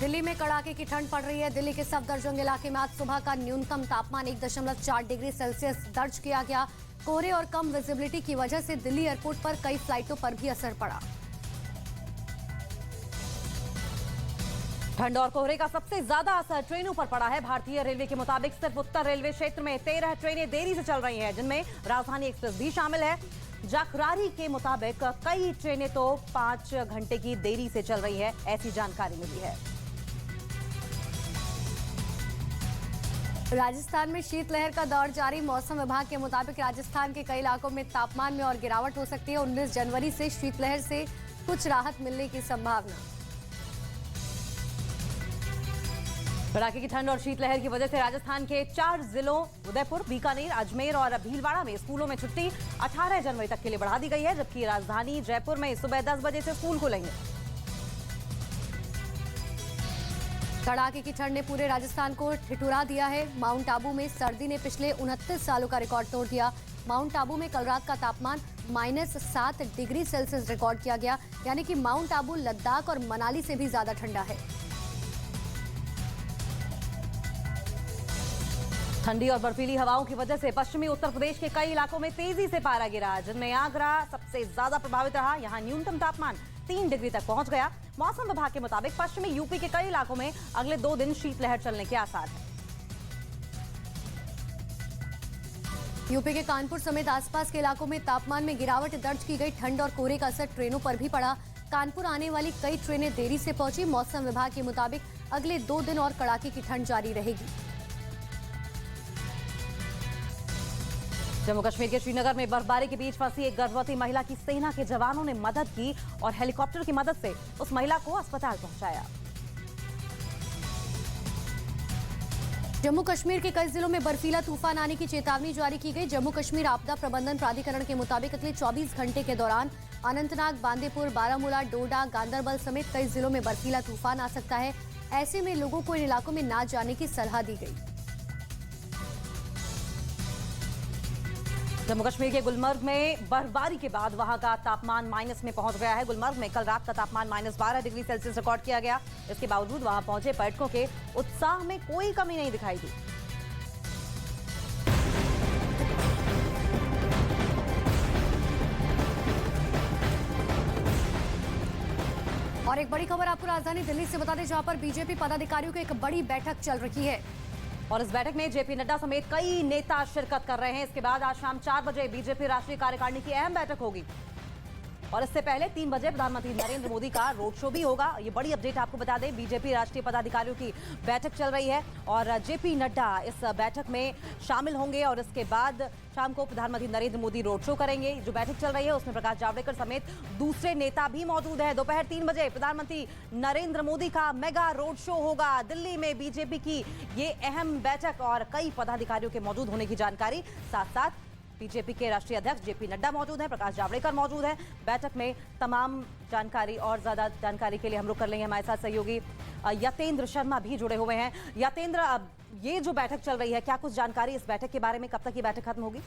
दिल्ली में कड़ाके की ठंड पड़ रही है। दिल्ली के सफदरजंग इलाके में आज सुबह का न्यूनतम तापमान 1.4 डिग्री सेल्सियस दर्ज किया गया। कोहरे और कम विजिबिलिटी की वजह से दिल्ली एयरपोर्ट पर कई फ्लाइटों पर भी असर पड़ा। ठंड और कोहरे का सबसे ज्यादा असर ट्रेनों पर पड़ा है। भारतीय रेलवे के मुताबिक सिर्फ उत्तर रेलवे क्षेत्र में 13 ट्रेनें देरी से चल रही हैं, जिनमें राजधानी एक्सप्रेस भी शामिल है। जाखरारी के मुताबिक कई ट्रेनें तो 5 घंटे की देरी से चल रही है, ऐसी जानकारी मिली है। राजस्थान में शीतलहर का दौर जारी। मौसम विभाग के मुताबिक राजस्थान के कई इलाकों में तापमान में और गिरावट हो सकती है। 19 जनवरी से शीतलहर से कुछ राहत मिलने की संभावना। कड़ाके की ठंड और शीतलहर की वजह से राजस्थान के 4 जिलों उदयपुर, बीकानेर, अजमेर और भीलवाड़ा में स्कूलों में छुट्टी 18 जनवरी तक के लिए बढ़ा दी गई है, जबकि राजधानी जयपुर में सुबह 10 बजे से स्कूल खुलेंगे। कड़ाके की ठंड ने पूरे राजस्थान को ठिठुरा दिया है। माउंट आबू में सर्दी ने पिछले 29 सालों का रिकॉर्ड तोड़ दिया। माउंट आबू में कल रात का तापमान -7 डिग्री सेल्सियस रिकॉर्ड किया गया, यानी कि माउंट आबू लद्दाख और मनाली से भी ज्यादा ठंडा है। ठंडी और बर्फीली हवाओं की वजह से पश्चिमी उत्तर प्रदेश के कई इलाकों में तेजी से पारा गिरा, जिनमें आगरा सबसे ज्यादा प्रभावित रहा। यहां न्यूनतम तापमान 3 डिग्री तक पहुंच गया। मौसम विभाग के मुताबिक पश्चिमी यूपी के कई इलाकों में अगले 2 दिन शीतलहर चलने के आसार हैं। यूपी के कानपुर समेत आसपास के इलाकों में तापमान में गिरावट दर्ज की गई। ठंड और कोहरे का असर ट्रेनों पर भी पड़ा। कानपुर आने वाली कई ट्रेनें देरी से पहुंची। मौसम विभाग के मुताबिक अगले 2 दिन और कड़ाके की ठंड जारी रहेगी। जम्मू कश्मीर के श्रीनगर में बर्फबारी के बीच फंसी एक गर्भवती महिला की सेना के जवानों ने मदद की और हेलीकॉप्टर की मदद से उस महिला को अस्पताल पहुंचाया। जम्मू कश्मीर के कई जिलों में बर्फीला तूफान आने की चेतावनी जारी की गई। जम्मू कश्मीर आपदा प्रबंधन प्राधिकरण के मुताबिक अगले 24 घंटे के दौरान अनंतनाग, बांदीपुर, बारामूला, डोडा, गांदरबल समेत कई जिलों में बर्फीला तूफान आ सकता है। ऐसे में लोगों को इन इलाकों में न जाने की सलाह दी गई। जम्मू कश्मीर के गुलमर्ग में बर्फबारी के बाद वहां का तापमान माइनस में पहुंच गया है। गुलमर्ग में कल रात का तापमान -12 डिग्री सेल्सियस रिकॉर्ड किया गया। इसके बावजूद वहां पहुंचे पर्यटकों के उत्साह में कोई कमी नहीं दिखाई दी। और एक बड़ी खबर आपको राजधानी दिल्ली से बता दें, जहां पर बीजेपी पदाधिकारियों की एक बड़ी बैठक चल रही है। और इस बैठक में जेपी नड्डा समेत कई नेता शिरकत कर रहे हैं। इसके बाद आज शाम 4 बजे बीजेपी राष्ट्रीय कार्यकारिणी की अहम बैठक होगी और इससे पहले 3 बजे प्रधानमंत्री नरेंद्र मोदी का रोड शो भी होगा। ये बड़ी अपडेट आपको बता दें, बीजेपी राष्ट्रीय पदाधिकारियों की बैठक चल रही है और जेपी नड्डा इस बैठक में शामिल होंगे और इसके बाद शाम को प्रधानमंत्री नरेंद्र मोदी रोड शो करेंगे। जो बैठक चल रही है उसमें प्रकाश जावड़ेकर समेत दूसरे नेता भी मौजूद हैं। दोपहर 3 बजे प्रधानमंत्री नरेंद्र मोदी का मेगा रोड शो होगा। दिल्ली में बीजेपी की ये अहम बैठक और कई पदाधिकारियों के मौजूद होने की जानकारी। साथ साथ बीजेपी के राष्ट्रीय अध्यक्ष जेपी नड्डा मौजूद हैं, प्रकाश जावड़ेकर मौजूद हैं। बैठक में तमाम जानकारी और ज्यादा जानकारी के लिए हम रुक कर लेंगे। हमारे साथ सहयोगी यतेंद्र शर्मा भी जुड़े हुए हैं। यतेंद्र, अब ये जो बैठक चल रही है, क्या कुछ जानकारी इस बैठक के बारे में? कब तक ये बैठक खत्म होगी?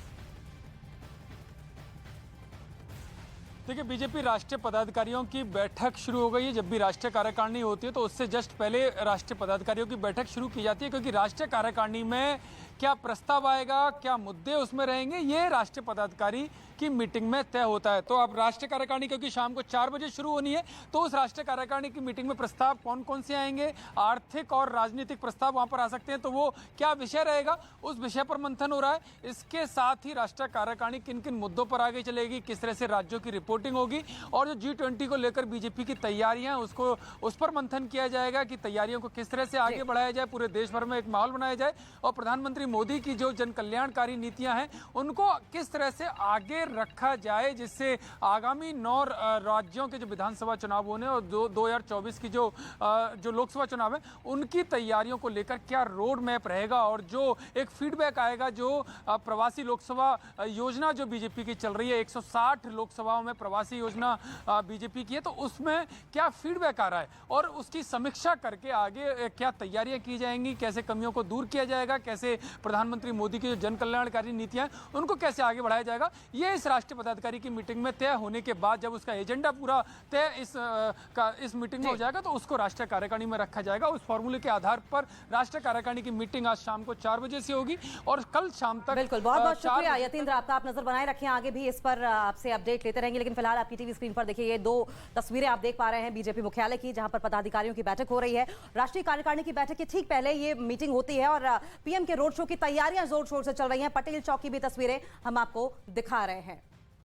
देखिए, बीजेपी राष्ट्रीय पदाधिकारियों की बैठक शुरू हो गई है। जब भी राष्ट्रीय कार्यकारिणी होती है तो उससे जस्ट पहले राष्ट्रीय पदाधिकारियों की बैठक शुरू की जाती है, क्योंकि राष्ट्रीय कार्यकारिणी में क्या प्रस्ताव आएगा, क्या मुद्दे उसमें रहेंगे, ये राष्ट्रीय पदाधिकारी की मीटिंग में तय होता है। तो अब राष्ट्रीय कार्यकारिणी क्योंकि शाम को 4 बजे शुरू होनी है, तो उस राष्ट्रीय कार्यकारिणी की मीटिंग में प्रस्ताव कौन कौन से आएंगे, आर्थिक और राजनीतिक प्रस्ताव वहां पर आ सकते हैं, तो वो क्या विषय रहेगा, उस विषय पर मंथन हो रहा है। इसके साथ ही राष्ट्रीय कार्यकारिणी किन किन मुद्दों पर आगे चलेगी, किस तरह से राज्यों की रिपोर्टिंग होगी और जो G20 को लेकर बीजेपी की तैयारियां उसको उस पर मंथन किया जाएगा कि तैयारियों को किस तरह से आगे बढ़ाया जाए, पूरे देश भर में एक माहौल बनाया जाए और प्रधानमंत्री मोदी की जो जन कल्याणकारी नीतियां हैं उनको किस तरह से आगे रखा जाए, जिससे आगामी 9 राज्यों के जो विधानसभा चुनाव होने और 2024 की जो लोकसभा चुनाव है उनकी तैयारियों को लेकर क्या रोड मैप रहेगा और जो एक फीडबैक आएगा, जो प्रवासी लोकसभा योजना जो बीजेपी की चल रही है, 160 लोकसभाओं में प्रवासी योजना बीजेपी की है, तो उसमें क्या फीडबैक आ रहा है और उसकी समीक्षा करके आगे क्या तैयारियां की जाएंगी, कैसे कमियों को दूर किया जाएगा, कैसे प्रधानमंत्री मोदी की जो जन कल्याणकारी नीतियां हैं उनको कैसे आगे बढ़ाया जाएगा, ये इस राष्ट्रीय पदाधिकारी की मीटिंग में तय होने के बाद जब उसका एजेंडा पूरा तय इस मीटिंग में हो जाएगा तो उसको राष्ट्रीय कार्यकारिणी में रखा जाएगा। उस फॉर्मूले के आधार पर राष्ट्रीय कार्यकारिणी की मीटिंग आज शाम को 4 बजे से होगी और कल शाम तक। बिल्कुल, बहुत बहुत शुक्रिया यतीन्द्र, आप नजर बनाए रखें, आगे भी इस पर आपसे अपडेट लेते रहेंगे। लेकिन फिलहाल आपकी टीवी स्क्रीन पर देखिए ये 2 तस्वीरें आप देख पा रहे हैं बीजेपी मुख्यालय की, जहां पर पदाधिकारियों की बैठक हो रही है। राष्ट्रीय कार्यकारिणी की बैठक के ठीक पहले ये मीटिंग होती है और पीएम के रोड शो की तैयारियां जोर शोर से चल रही हैं। पटेल चौक की भी तस्वीरें हम आपको दिखा रहे हैं।